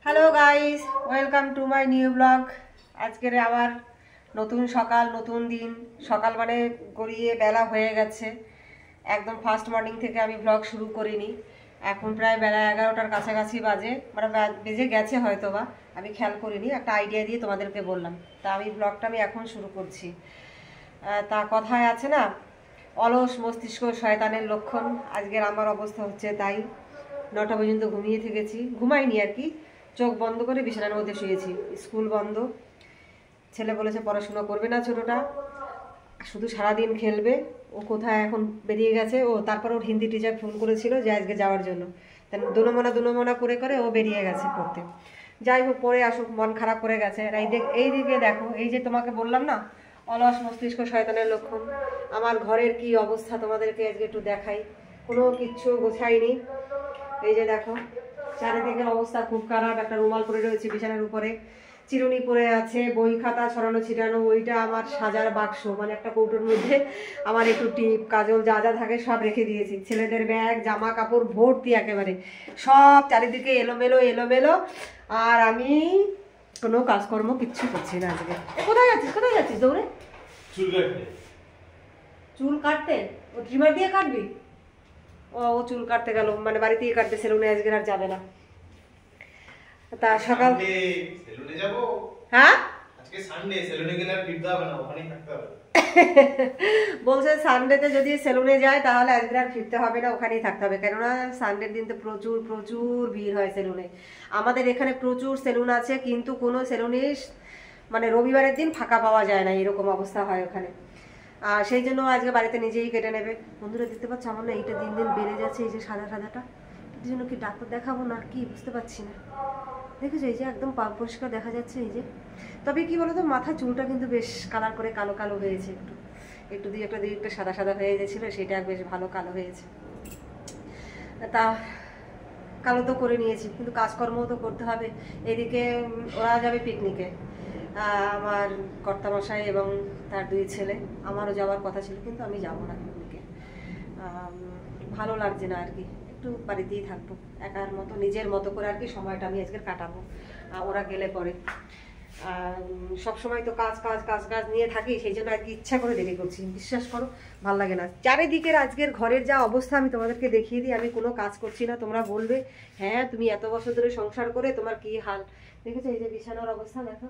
Hello guys, welcome to my new blog. আজকের আবার নতুন সকাল, নতুন দিন। সকাল মানে গড়িয়ে বেলা হয়ে গেছে। একদম ফার্স্ট মর্নিং থেকে আমি ব্লগ শুরু করিনি। এখন প্রায় বেলা 11টার কাছাকাছি বাজে, মানে বেজে গেছে হয়তো বা, আমি খেয়াল করিনি। একটা আইডিয়া দিয়ে তোমাদেরকে বললাম, তা আমি ব্লগটা আমি এখন শুরু করছি। তা কথায় আছে না, অলস মস্তিষ্ক শয়তানের লক্ষণ। আজকের আমার অবস্থা হচ্ছে তাই। 9টা পর্যন্ত ঘুমিয়ে থেকেছি, ঘুমাইনি আর কি, চোখ বন্ধ করে বিছানার মধ্যে শুয়েছি। স্কুল বন্ধ, ছেলে বলেছে পড়াশোনা করবে না ছোটটা, শুধু সারাদিন খেলবে। ও কোথায় এখন বেরিয়ে গেছে। ও তারপর ওর হিন্দি টিচার ফোন করেছিল যে আজকে যাওয়ার জন্য, তাই দুনমনা করে করে ও বেরিয়ে গেছে পড়তে। যাই হোক, পড়ে আসুক, মন খারাপ করে গেছে। আর এই দিকে দেখো, এই যে তোমাকে বললাম না অলস মস্তিষ্ক শয়তানের লক্ষণ, আমার ঘরের কি অবস্থা তোমাদেরকে আজকে একটু দেখাই। কোনো কিচ্ছু গোছাইনি। এই যে দেখো, চারিদিকের অবস্থা খুব খারাপ। একটা রুমাল পরে রয়েছে বিছানার উপরে, চিরুনি পরে আছে, বই খাতা ছড়ানো ছিটানো। ওইটা আমার সাজার বাক্স, মানে একটা কৌটোর মধ্যে আমার একটু টিপ কাজল যা যা থাকে সব রেখে দিয়েছি। ছেলেদের ব্যাগ জামা কাপড় ভর্তি একেবারে, সব চারিদিকে এলোমেলো এলোমেলো। আর আমি কোনো কাজকর্ম কিচ্ছু করছি না আজকে। কোথায় যাচ্ছিস দৌড়ে? চুল কাটতে? ও ট্রিমার দিয়ে কাটবি? ও চুল কাটতে গেল, মানে বাড়ি থেকে কাটতে, সেলুনে আজকে আর যাবে না। তা সকাল সেলুনে যাব। হ্যাঁ, আজকে সানডে, সেলুনে গেলে আর ফিরতে হবে না, ওখানেই থাকতে হবে। বলছে সানডেতে যদি সেলুনে যায় তাহলে আজকে আর ফিরতে হবে না, ওখানেই থাকতে হবে। কেননা সানডের দিন তো প্রচুর প্রচুর ভিড় হয় সেলুনে। আমাদের এখানে প্রচুর সেলুন আছে, কিন্তু কোনো সেলুনে মানে রবিবারের দিন ফাঁকা পাওয়া যায় না, এরকম অবস্থা হয় ওখানে। আর সেই জন্য আজকে বাড়িতে নিজেই কেটে নেবে। বন্ধুরা দেখতে পাচ্ছ আমার না এইটা দিন দিন বেড়ে যাচ্ছে, এই যে সাদা সাদাটা। এর জন্য কি ডাক্তার দেখাবো না কি বুঝতে পারছি না। দেখেছো, এই যে একদম পরিষ্কার দেখা যাচ্ছে এই যে। তবে কি বলতো, মাথার চুলটা কিন্তু বেশ কালার করে কালো কালো হয়েছে, একটু একটু দিয়ে একটা সাদা সাদা হয়ে গেছিল, সেটা বেশ ভালো কালো হয়েছে। তা কালো তো করে নিয়েছি, কিন্তু কাজকর্মও তো করতে হবে। এদিকে ওরা যাবে পিকনিকে, আমার কর্তামশাই এবং তার 2 ছেলে। আমারও যাওয়ার কথা ছিল, কিন্তু আমি যাব না পিকনিকে। ভালো লাগছে না আর কি, একটু বাড়িতেই থাকবো একার মতো, নিজের মতো করে আর কি সময়টা আমি আজকে কাটাবো ওরা গেলে পরে। সব সময় তো কাজ কাজ কাজ কাজ নিয়ে থাকি, সেই জন্য আর কি ইচ্ছা করে দেরি করছি। বিশ্বাস করো, ভালো লাগে না। চারিদিকের আজকের ঘরের যা অবস্থা আমি তোমাদেরকে দেখিয়ে দিই। আমি কোনো কাজ করছি না, তোমরা বলবে হ্যাঁ তুমি এত বছর ধরে সংসার করে তোমার কি হাল। দেখেছো, এই যে বিছানার অবস্থা দেখো,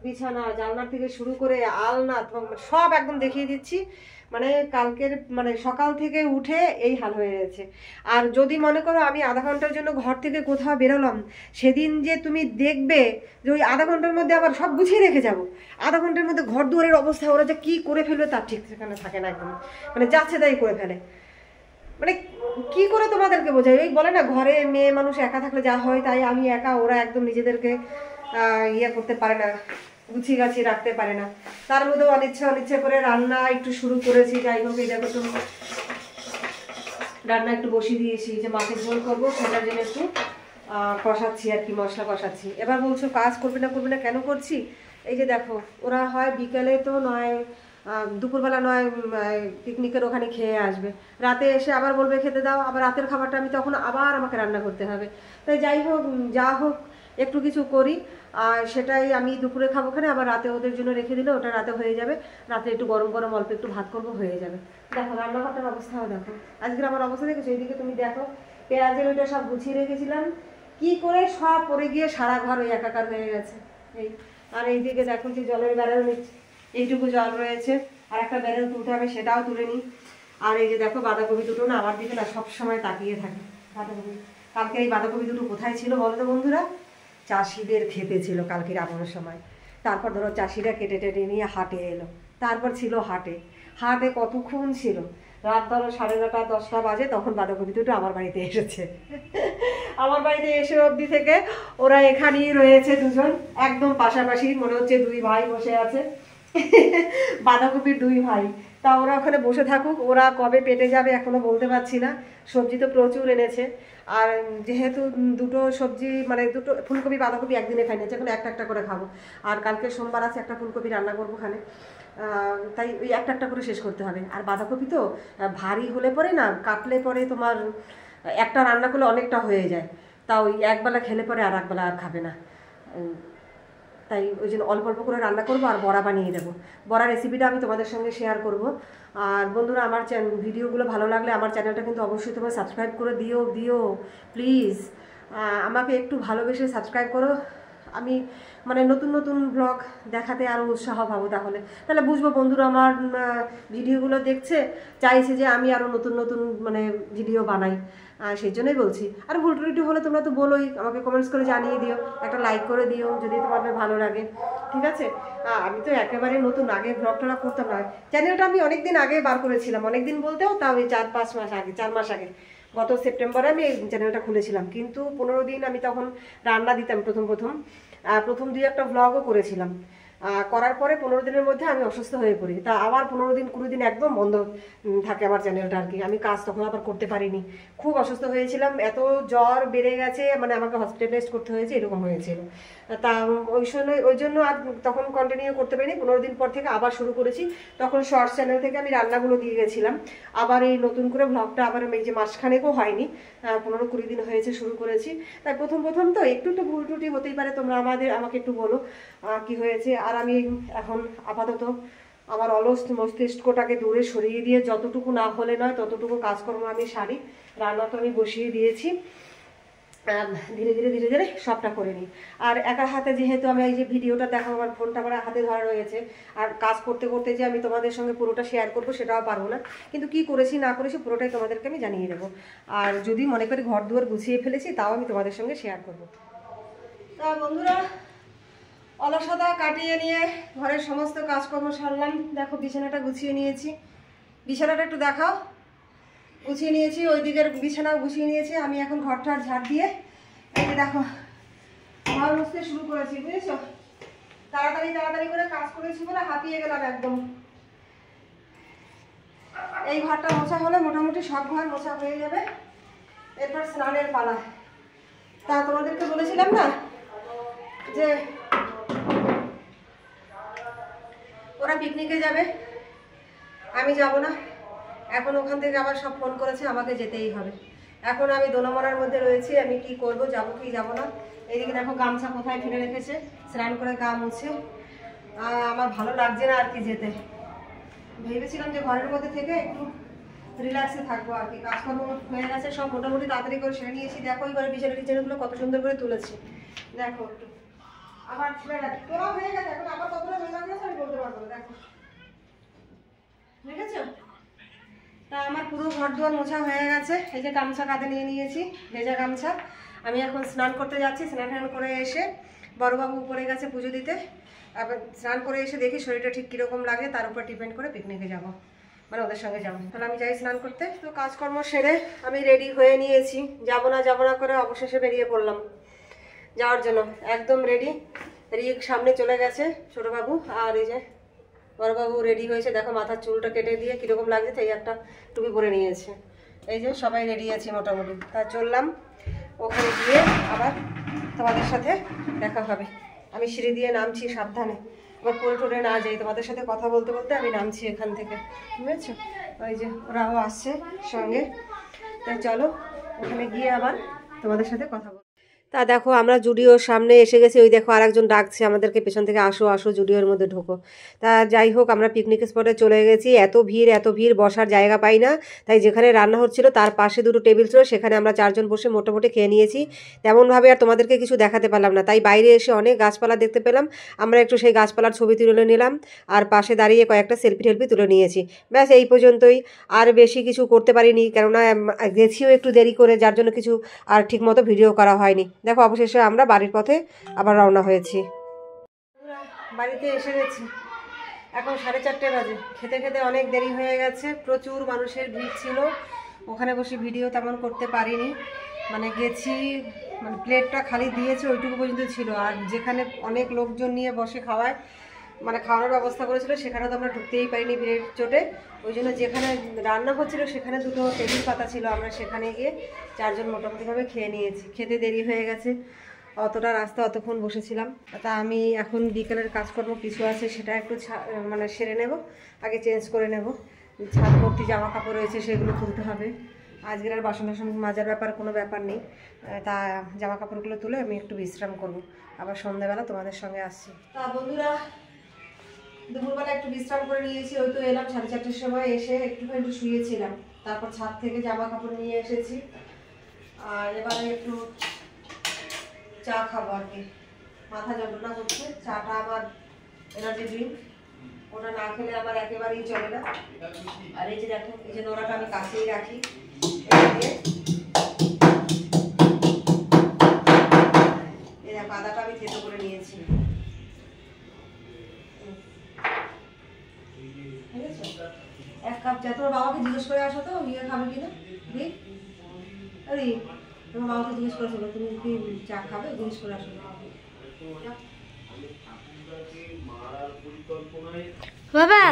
বিছানা জানলার থেকে শুরু করে আলনা সব একদম দেখিয়ে দিচ্ছি। মানে কালকের মানে সকাল থেকে উঠে এই হাল হয়ে গেছে। আর যদি মনে করো আমি আধা ঘন্টার জন্য ঘর থেকে কোথাও বেরোলাম, সেদিন যে তুমি দেখবে যে ওই আধা ঘন্টার মধ্যে আবার সব গুছিয়ে রেখে যাব। আধা ঘন্টার মধ্যে ঘর দুয়ারের অবস্থা ওরা যে কি করে ফেলবে তার ঠিক সেখানে থাকে না, একদম মানে যাচ্ছে তাই করে ফেলে। মানে কি করে তোমাদেরকে বোঝাই, ওই বলে না ঘরে মেয়ে মানুষ একা থাকলে যা হয় তাই। আমি একা, ওরা একদম নিজেদেরকে ইয়ে করতে পারে না, গুছিয়ে গাছিয়ে রাখতে পারে না। তার মধ্যে অনিচ্ছা করে রান্না একটু শুরু করেছি। যাই হোক, এই দেখো তুমি, রান্না একটু বসিয়ে দিয়েছি, যে মাছের ঝোল করবো, সেটার জন্য একটু কষাচ্ছি আর কি, মশলা কষাচ্ছি। এবার বলছো কাজ করবে না, কেন করছি? এই যে দেখো, ওরা হয় বিকেলে তো নয় দুপুরবেলা নয় পিকনিকের ওখানে খেয়ে আসবে, রাতে এসে আবার বলবে খেতে দাও, আবার রাতের খাবারটা আমি তখন আবার আমাকে রান্না করতে হবে। তাই যাই হোক, যা হোক একটু কিছু করি, আর সেটাই আমি দুপুরে খাবো ওখানে, আবার রাতে ওদের জন্য রেখে দিলে ওটা রাতে হয়ে যাবে। রাতে একটু গরম গরম অল্প একটু ভাত করবো, হয়ে যাবে। দেখো রান্নাঘরটার অবস্থাও দেখো, আজকের আমার অবস্থা দেখেছো। এইদিকে তুমি দেখো, পেঁয়াজের ওইটা সব গুছিয়ে রেখেছিলাম, কি করে সব পরে গিয়ে সারা ঘর ওই একাকার হয়ে গেছে এই। আর এইদিকে দেখো যে জলের ব্যারেল নিচ্ছে, এইটুকু জল রয়েছে, আর একটা ব্যারেল তুলতে হবে, সেটাও তুলে নিই। আর এই যে দেখো বাঁধাকপি দুটো না আমার দিকে না সবসময় তাকিয়ে থাকে বাঁধাকপি। কালকে এই বাঁধাকপি দুটো কোথায় ছিল বলো তো বন্ধুরা? চাষিদের খেতে ছিল কালকের এমন সময়। তারপর ধরো চাষিরা কেটে টেটে নিয়ে হাটে এলো, তারপর ছিল হাটে কতক্ষণ ছিল, রাত ধরো 9:30 10টা বাজে, তখন বাঁধাকপি দুটো আমার বাড়িতে এসেছে। আমার বাড়িতে এসে অবধি থেকে ওরা এখানেই রয়েছে দুজন, একদম পাশাপাশি, মনে হচ্ছে 2 ভাই বসে আছে। বাঁধাকপির 2 ভাই। তা ওরা ওখানে বসে থাকুক, ওরা কবে পেটে যাবে এখনো বলতে পারছি না। সবজি তো প্রচুর এনেছে, আর যেহেতু দুটো সবজি মানে দুটো ফুলকপি বাঁধাকপি একদিনে খাই না, এখন একটা একটা করে খাবো। আর কালকে সোমবার আছে, একটা ফুলকপি রান্না করবো ওখানে, তাই ওই একটা একটা করে শেষ করতে হবে। আর বাঁধাকপি তো ভারী হলে পরে না, কাটলে পরে তোমার একটা রান্না করলে অনেকটা হয়ে যায়। তা ওই একবেলা খেলে পরে আর একবেলা আর খাবে না। তাই ওই জন্য অল্প অল্প করে রান্না করবো আর বড়া বানিয়ে দেবো। বড়া রেসিপিটা আমি তোমাদের সঙ্গে শেয়ার করব। আর বন্ধুরা, আমার ভিডিওগুলো ভালো লাগলে আমার চ্যানেলটা কিন্তু অবশ্যই তোমরা সাবস্ক্রাইব করে দিও প্লিজ। আমাকে একটু ভালোবেসে সাবস্ক্রাইব করো। আমি মানে নতুন নতুন ব্লগ দেখাতে আরও উৎসাহ পাবো। তাহলে বুঝবো বন্ধুরা আমার ভিডিওগুলো দেখছে, চাইছে যে আমি আরও নতুন নতুন মানে ভিডিও বানাই। সেই জন্যই বলছি। আর ভুল ত্রুটি হলে তোমরা তো বলোই, আমাকে কমেন্টস করে জানিয়ে দিও, একটা লাইক করে দিও যদি তোমাদের ভালো লাগে, ঠিক আছে? আমি তো একেবারে নতুন, আগে ব্লগটা করতাম না। চ্যানেলটা আমি অনেকদিন আগে বার করেছিলাম, অনেকদিন বলতেও তাও ওই 4 মাস আগে গত সেপ্টেম্বরে আমি এই চ্যানেলটা খুলেছিলাম। কিন্তু 15 দিন আমি তখন রান্না দিতাম প্রথম 2-1টা ব্লগও করেছিলাম। করার পরে 15 দিনের মধ্যে আমি অসুস্থ হয়ে পড়ি। তা আবার 15-20 দিন একদম বন্ধ থাকে আমার চ্যানেলটা আর কি। আমি কাজ তখন আবার করতে পারিনি, খুব অসুস্থ হয়েছিলাম, এত জ্বর বেড়ে গেছে, মানে আমাকে হসপিটালাইজ করতে হয়েছে, এরকম হয়েছিল। তা ওই জন্য আর তখন কন্টিনিউ করতে পারিনি। 15 দিন পর থেকে আবার শুরু করেছি। তখন শর্টস চ্যানেল থেকে আমি রান্নাগুলো দিয়ে গেছিলাম। আবার এই নতুন করে ব্লগটা আবার এই যে মাসখানেকও হয়নি, 15-20 দিন হয়েছে শুরু করেছি। তাই প্রথম তো একটু ভুল ত্রুটি হতেই পারে, তোমরা আমাকে একটু বলো কি হয়েছে। আর আমি এখন আপাতত আমার অলস মস্তিষ্কটাকে দূরে সরিয়ে দিয়ে যতটুকু না হলে নয় ততটুকু কাজকর্ম আমি সারি। রান্না তো আমি বসিয়ে দিয়েছি, ধীরে ধীরে সবটা করে নিই। আর একা হাতে যেহেতু আমি এই যে ভিডিওটা দেখো, আমার ফোনটা আমার হাতে ধরা রয়েছে, আর কাজ করতে করতে যে আমি তোমাদের সঙ্গে পুরোটা শেয়ার করবো সেটাও পারবো না। কিন্তু কি করেছি না করেছি পুরোটাই তোমাদেরকে আমি জানিয়ে দেবো। আর যদি মনে করি ঘর দুয়ার গুছিয়ে ফেলেছি তাও আমি তোমাদের সঙ্গে শেয়ার করবো। তা বন্ধুরা, অলসতা কাটিয়ে নিয়ে ঘরের সমস্ত কাজকর্ম সারলাম। দেখো বিছানাটা গুছিয়ে নিয়েছি, বিছানাটা একটু দেখাও, গুছিয়ে নিয়েছি, ওই দিকের বিছানাও গুছিয়ে নিয়েছি। আমি এখন ঘরটার ঝাড় দিয়ে এই যে দেখো ঘর মুছতে শুরু করেছি, বুঝেছো? তাড়াতাড়ি করে কাজ করেছি বলে হাঁপিয়ে গেলাম একদম। এই ঘরটা মোছা হলে মোটামুটি সব ঘর মোছা হয়ে যাবে, এরপর স্নানের পালা। তা তোমাদেরকে বলেছিলাম না যে ওরা পিকনিকে যাবে, আমি যাব না। এখন ওখান থেকে আবার সব ফোন করেছে, আমাকে যেতেই হবে। এখন আমি দোনমনার মধ্যে রয়েছি, আমি কি করব, যাব কি যাব না। এইদিকে দেখো গামছা কোথায় ফেলে রেখেছে, স্নান করে গা মুছে। আমার ভালো লাগছে না আর কি যেতে। ভেবেছিলাম যে ঘরের মধ্যে থেকে একটু রিল্যাক্সে থাকবো আর কি। কাজকর্ম হয়ে গেছে সব, মোটামুটি তাড়াতাড়ি করে সেরে নিয়েছি। দেখো এবার বিছানাগুলো কত সুন্দর করে তুলেছি, দেখো একটু। আবার তোরা হয়ে গেছে, এখন আবার কতটা হয়ে গেছে আমি বলতে পারবো না। দেখো দেখেছো? তা আমার পুরো ঘর দুয়ার মোছা হয়ে গেছে। এই যে গামছা কাঁধে নিয়ে নিয়েছি, ভেজা গামছা। আমি এখন স্নান করতে যাচ্ছি। স্নান করে এসে বড়বাবু উপরে গেছে পুজো দিতে। আবার স্নান করে এসে দেখি শরীরটা ঠিক কীরকম লাগে, তার উপর ডিপেন্ড করে পিকনিকে যাব, মানে ওদের সঙ্গে যাবো। তাহলে আমি যাই স্নান করতে। তো কাজকর্ম সেরে আমি রেডি হয়ে নিয়েছি, যাবো না করে অবশেষে বেরিয়ে পড়লাম যাওয়ার জন্য। একদম রেডি। রিক সামনে চলে গেছে ছোটোবাবু, আর এই যে বড়বাবু রেডি হয়েছে। দেখো মাথার চুলটা কেটে দিয়ে কীরকম লাগছে, তাই একটা টুপি পরে নিয়েছে। এই যে সবাই রেডি আছি মোটামুটি। তা চললাম, ওখানে গিয়ে আবার তোমাদের সাথে দেখা হবে। আমি সিঁড়ি দিয়ে নামছি সাবধানে, আবার পড়ে টরে না যাই। তোমাদের সাথে কথা বলতে বলতে আমি নামছি এখান থেকে, বুঝেছো? ওই যে ওরাও আসছে সঙ্গে। তাই চলো ওখানে গিয়ে আবার তোমাদের সাথে কথা বলবো। তা দেখো আমরা জুডিওর সামনে এসে গেছি। ওই দেখো আরেকজন ডাকছে আমাদেরকে পেছন থেকে, আসো জুডিওর মধ্যে ঢোকো। তা যাই হোক, আমরা পিকনিক স্পটে চলে গেছি। এত ভিড়, বসার জায়গা পাই না। তাই যেখানে রান্না হচ্ছিল তার পাশে 2টো টেবিল ছিল, সেখানে আমরা 4 জন বসে মোটামুটি খেয়ে নিয়েছি। তেমনভাবে আর তোমাদেরকে কিছু দেখাতে পারলাম না। তাই বাইরে এসে অনেক গাছপালা দেখতে পেলাম, আমরা একটু সেই গাছপালার ছবি তুলে নিলাম, আর পাশে দাঁড়িয়ে কয়েকটা সেলফি তুলে নিয়েছি। ব্যাস এই পর্যন্তই, আর বেশি কিছু করতে পারিনি, কেননা গেছিও একটু দেরি করে, যার জন্য কিছু আর ঠিকমতো ভিডিও করা হয়নি। দেখো অবশেষে আমরা বাড়ির পথে আবার রওনা হয়েছি। বাড়িতে এসে গেছি, এখন 4:30 বাজে। খেতে অনেক দেরি হয়ে গেছে, প্রচুর মানুষের ভিড় ছিল। ওখানে বসে ভিডিও তেমন করতে পারিনি, মানে গেছি, মানে প্লেটটা খালি দিয়েছে ওইটুকু পর্যন্ত ছিল। আর যেখানে অনেক লোকজন নিয়ে বসে খাওয়ায়, মানে খাওয়ানোর ব্যবস্থা করেছিল, সেখানে তো আমরা ঢুকতেই পারিনি ভিড়ের চোটে। ওই জন্য যেখানে রান্না হচ্ছিল সেখানে 2টো টেবিল পাতা ছিল, আমরা সেখানে গিয়ে 4 জন মোটামুটিভাবে খেয়ে নিয়েছি। খেতে দেরি হয়ে গেছে, অতটা রাস্তা অতক্ষণ বসেছিলাম। তা আমি এখন বিকেলের কাজকর্ম কিছু আছে সেটা একটু মানে সেরে নেব, আগে চেঞ্জ করে নেব। ছাদ ভর্তি জামা কাপড় রয়েছে, সেগুলো তুলতে হবে। আজকের আর বাসন টাসন মাজার ব্যাপার কোনো ব্যাপার নেই। তা জামা কাপড়গুলো তুলে আমি একটু বিশ্রাম করব, আবার সন্ধ্যাবেলা তোমাদের সঙ্গে আসছি। তা বন্ধুরা, দুপুরবেলা একটু বিশ্রাম করে নিয়েছি, ওই তো এলাম 4:30টার সময়, এসে একটু শুয়েছিলাম, তারপর ছাদ থেকে জামা কাপড় নিয়ে এসেছি। আর এবারে একটু চা খাবো আর কি, মাথা যন্ত্রণা করছে। চাটা আমার এনার্জি ড্রিঙ্ক, ওটা না খেলে আমার একেবারেই চলে না। আর এই যে দেখো, এই যে নোড়াটা আমি কাছেই রাখি, এই দেখো আদাটা আমি থেতো করে নিয়েছি। এক কাপ চা। তোমার বাবাকে জিজ্ঞেস করে আসো তো ইয়ে খাবে কিনা। আরে তোমার বাবাকে জিজ্ঞেস করে আসো, তুমি কি চা খাবে, জিজ্ঞেস করে আসো। বাবা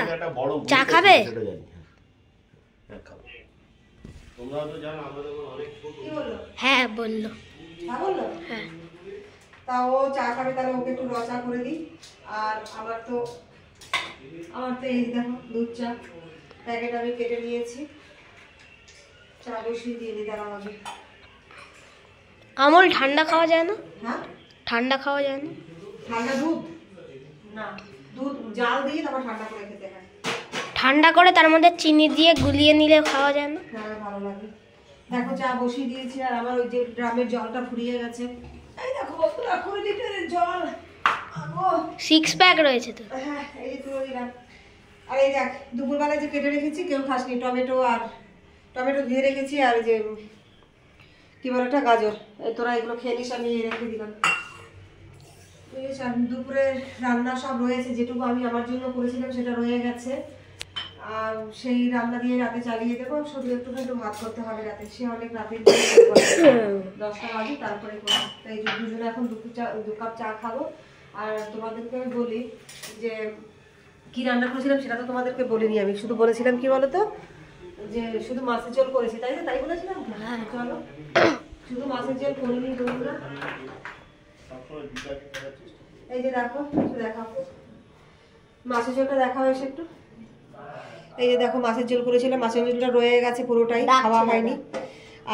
চা খাবে? হ্যাঁ বললো। হ্যাঁ তা ও চা খাবে, তাহলে ওকে একটু রচা করে দিই। আর আমার তো এই দেখো দুধ চা প্যাকেট আমি কেটে নিয়েছি, চা বসিয়ে দিয়ে দিই। দাঁড়াও আমি। আমল ঠান্ডা খাওয়া যায় না? হ্যাঁ ঠান্ডা খাওয়া যায় না? ঠান্ডা দুধ না, দুধ জাল দিয়ে তারপর ঠান্ডা করে খেতে হয়। ঠান্ডা করে তার মধ্যে চিনি দিয়ে গুলিয়ে নিলে খাওয়া যায় না? হ্যাঁ ভালো লাগে। দেখো চা বসিয়ে দিয়েছি, আর আমার ওই যে ড্রামের জলটা ফুরিয়ে গেছে। এই দেখো বন্ধুরা, 20 লিটারের জল। 6 প্যাক রয়েছে তো। হ্যাঁ এই যে তুলে দিলাম। আর এই দেখ দুপুরবেলায় যে কেটে রেখেছি, কেউ খাসনি, টমেটো ধুয়ে রেখেছি, আর যে কি বলে একটা গাজর, এই তোরা এগুলো খেয়ে নিস, আমি রেখে দিলাম। দুপুরে রান্না সব রয়েছে, যেটুকু আমি আমার জন্য করেছিলাম সেটা রয়ে গেছে। আর সেই রান্না দিয়ে রাতে চালিয়ে দেবো, শুধু একটু ভাত করতে হবে রাতে। সে অনেক রাতে 10টা বাজে তারপরে করবো। তাই দুজনে এখন 2 কাপ চা খাবো। আর তোমাদেরকে আমি বলি যে কি রান্না করেছিলাম সেটা তো তোমাদেরকে বলিনি, আমি শুধু বলেছিলাম কি বলতো, যে শুধু মাছের ঝোল করেছি, তাই না? তাই বলেছিলাম। চলো, শুধু মাছের ঝোল করিনি বন্ধুরা। এই যে দেখো, দেখাও মাছের ঝোলটা, দেখাও এসে একটু। এই যে দেখো মাছের ঝোল করেছিলাম, মাছের ঝোলটা রয়ে গেছে পুরোটাই, খাওয়া হয়নি।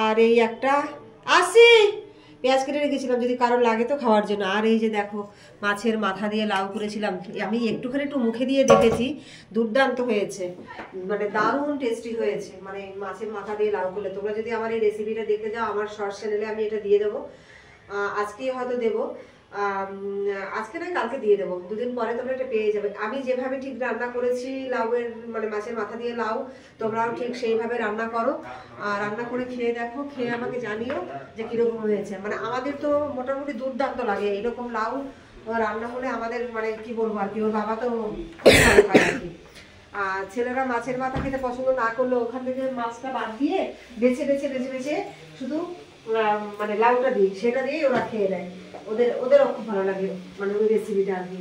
আর এই একটা আসি পেঁয়াজ কেটে রেখেছিলাম যদি কারোর লাগে তো খাওয়ার জন্য। আর এই যে দেখো মাছের মাথা দিয়ে লাউ করেছিলাম, আমি একটু মুখে দিয়ে দেখেছি, দুর্দান্ত হয়েছে, মানে দারুণ টেস্টি হয়েছে। মানে মাছের মাথা দিয়ে লাউ করলে, তোমরা যদি আমার এই রেসিপিটা দেখতে যাও আমার শর্টস চ্যানেলে আমি এটা দিয়ে দেবো। আজকেই হয়তো দেবো, আজকে নয় কালকে দিয়ে দেবো, 2 দিন পরে তোমরা এটা পেয়ে যাবে। আমি যেভাবে ঠিক রান্না করেছি লাউয়ের, মানে মাছের মাথা দিয়ে লাউ, তোমরাও ঠিক সেইভাবে রান্না করো। আর রান্না করে খেয়ে দেখো, খেয়ে আমাকে জানিও যে কিরকম হয়েছে। মানে আমাদের তো মোটামুটি দুর্দান্ত লাগে এরকম লাউ রান্না হলে। আমাদের মানে কি বলবো আর কি, ওর বাবা তো খুব ভালো খায় আর কি। আর ছেলেরা মাছের মাথা খেতে পছন্দ না করলে ওখান থেকে মাছটা বাদ দিয়ে বেছে শুধু মানে লাউটা দিই, সেটা দিয়ে ওরা খেয়ে নেয়। ওদেরও খুব ভালো লাগে, মানে ওই রেসিপিটা আর কি।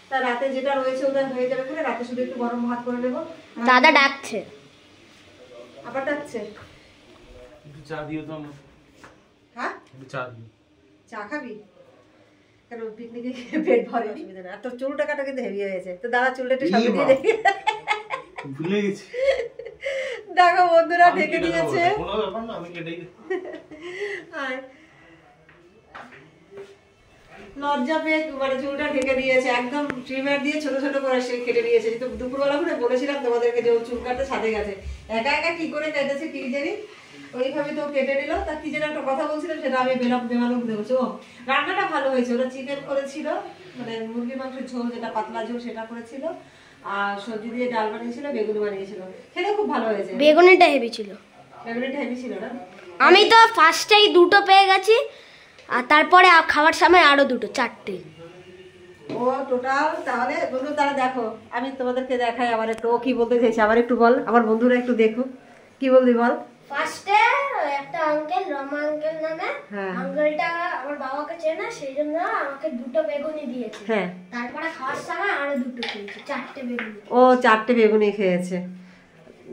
তা রাতে যেটা রয়েছে ওদের হয়ে যাবে করে, রাতে শুধু একটু গরম ভাত করে নেবো। দাদা ডাকছে, আবার ডাকছে। চা দিও তো। হ্যাঁ চা দিও। চা খাবি কেন? পিকনিকে পেট ভরে অসুবিধা না। আর তোর চুলটা কাটা কিন্তু হেভি হয়েছে, তো দাদা চুলটা একটু সামনে দিয়ে দেখি। ভুলে গেছি। দেখো বন্ধুরা ঢেকে দিয়েছে। কোনো ব্যাপার না, আমি কেটেই দেব। আয় লজ্জা পেয়ে মানে চুলটা ঢেকে দিয়েছে, একদম ট্রিমার দিয়ে ছোট করে সে কেটে নিয়েছে। তো দুপুরবেলা করে বলেছিলাম তোমাদেরকে যে ও চুল কাটতে সাথে গেছে, একা কি করে কেটেছে কি জানি, ওইভাবে তো কেটে নিল। তা কি যেন একটা কথা বলছিলাম, সেটা আমি বেমালুম দেখছি। ও রান্নাটা ভালো হয়েছে, ওরা চিকেন করেছিল, মানে মুরগির মাংসের ঝোল, যেটা পাতলা ঝোল সেটা করেছিল, আর সবজি দিয়ে ডাল বানিয়েছিল, বেগুনি বানিয়েছিল। খেতে খুব ভালো হয়েছে। বেগুনিটা হেভি ছিল। বেগুনিটা হেভি ছিল না? আমি তো ফার্স্টেই 2টো পেয়ে গেছি, আর তারপরে খাওয়ার সময় আরো 2টো, 4টে। ও টোটাল তাহলে বন্ধু, তারা দেখো আমি তোমাদেরকে দেখাই আবার একটু, ও কি বলতে চাইছে আবার একটু বল, আমার বন্ধুরা একটু দেখো কি বলবি বল। ফার্স্টে একটা আঙ্কেল, রমা আঙ্কেল নামে, আঙ্কেলটা আমার বাবাকে চেনে, সেই জন্য আমাকে 2টো বেগুনি দিয়েছে। হ্যাঁ, তারপরে খাওয়ার সময় আরো 2টো খেয়েছি, 4টে বেগুনি। ও 4টে বেগুনি খেয়েছে।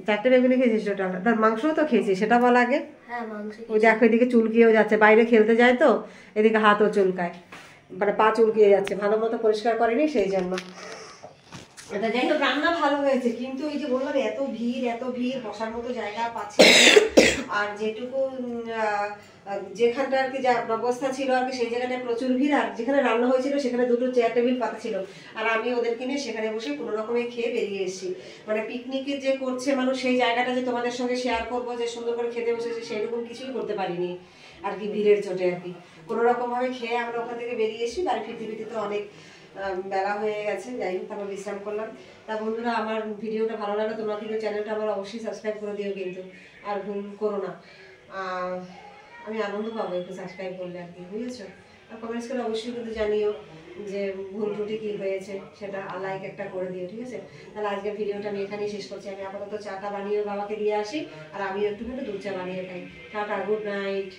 4টে বেগুনি খেয়েছিস টোটাল? তার মাংসও তো খেয়েছিস, সেটা বল আগে। হ্যাঁ মাংস। ওই দেখো এদিকে চুলকিয়েও যাচ্ছে, বাইরে খেলতে যায় তো এদিকে হাতও চুলকায়, মানে পা চুলকিয়ে যাচ্ছে, ভালো মতো পরিষ্কার করেনি সেই জন্য। এটা যাই হোক রান্না ভালো হয়েছে, কিন্তু এই যে বললাম এত ভিড় বসার মতো জায়গা পাচ্ছি না। আর যেটুকু যেখানটা আর কি যা ব্যবস্থা ছিল আর কি সেই জায়গাটায় প্রচুর ভিড়, আর যেখানে রান্না হয়েছিল সেখানে দুটো চেয়ার টেবিল পাতা ছিল, আর আমি ওদের কিনে সেখানে বসে কোনো রকমে খেয়ে বেরিয়ে এসেছি। মানে পিকনিকের যে করছে মানুষ সেই জায়গাটা যে তোমাদের সঙ্গে শেয়ার করবো যে সুন্দর করে খেতে বসেছে সেরকম কিছুই করতে পারিনি আর কি, ভিড়ের চোটে আর কি। কোনো রকম ভাবে খেয়ে আমরা ওখান থেকে বেরিয়ে এসেছি, বাড়ি ফিরতে ফিরতে তো অনেক বেলা হয়ে গেছে, যাই হোক তারপর বিশ্রাম করলাম। তা বন্ধুরা, আমার ভিডিওটা ভালো লাগলে তোমরা কিন্তু চ্যানেলটা আমার অবশ্যই সাবস্ক্রাইব করে দিও কিন্তু, আর ভুল করো না। আমি আনন্দ পাবো একটু সাবস্ক্রাইব করলে আর কি, বুঝেছো? আর কমেন্টস করে অবশ্যই কিন্তু জানিও যে ভুল ত্রুটি কী হয়েছে, সেটা লাইক একটা করে দিও, ঠিক আছে? তাহলে আজকের ভিডিওটা আমি এখানেই শেষ করছি। আমি আপাতত চাটা বানিয়ে বাবাকে দিয়ে আসি, আর আমিও একটু দুধ চা বানিয়ে খাই। Tata, good night.